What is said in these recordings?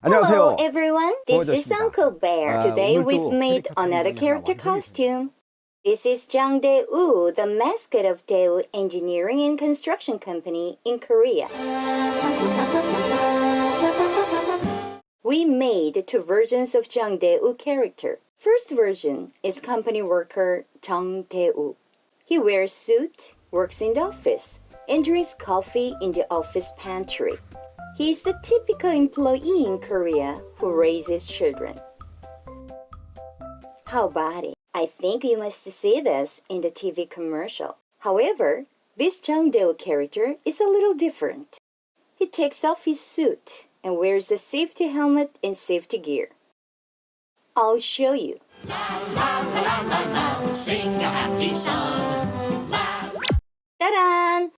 Hello 안녕하세요. everyone, this is 고마저씨입니다. Uncle Bear. Today 오늘도 we've made 캐릭터 another 탈인형이 character 하나 costume. This is 정대우, the mascot of Daewoo Engineering and Construction Company in Korea. We made two versions of 정대우 character. First version is company worker 정대우. He wears suit, works in the office, and drinks coffee in the office pantry. He is the typical employee in Korea who raises children. How about it? I think you must see this in the TV commercial. However, this 정대우 character is a little different. He takes off his suit and wears a safety helmet and safety gear. I'll show you. Sing a happy song. Ta-da!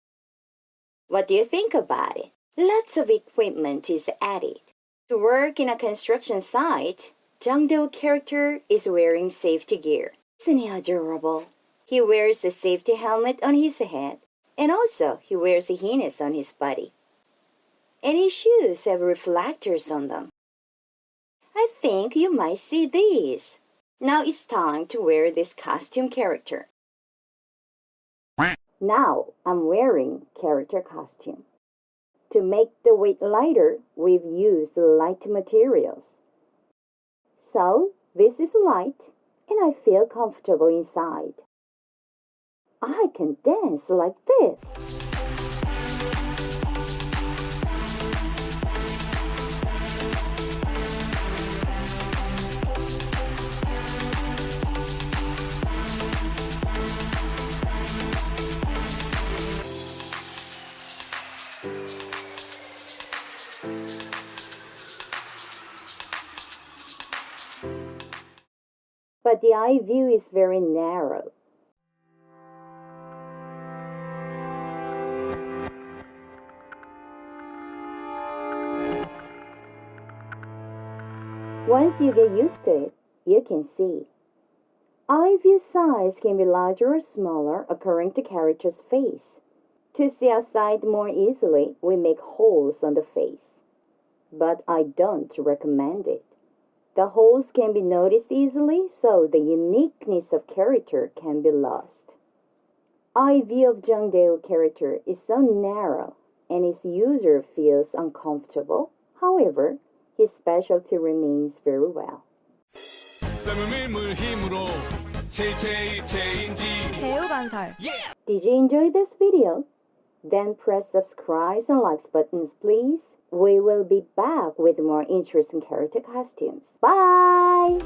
What do you think about it? Lots of equipment is added. To work in a construction site, 정대우 character is wearing safety gear. Isn't he adorable? He wears a safety helmet on his head, and also he wears a harness on his body. And his shoes have reflectors on them. I think you might see these. Now it's time to wear this costume character. Now I'm wearing character costume. To make the weight lighter, we've used light materials. So, this is light, and I feel comfortable inside. I can dance like this. But the eye view is very narrow. Once you get used to it, you can see. Eye view size can be larger or smaller according to character's face. To see outside more easily, we make holes on the face. But I don't recommend it. The holes can be noticed easily, so the uniqueness of character can be lost. Eye view of 정대우 character is so narrow, and his user feels uncomfortable. However, his specialty remains very well. 대우건설 Did you enjoy this video? Then press subscribe and likes buttons, please. We will be back with more interesting character costumes. Bye!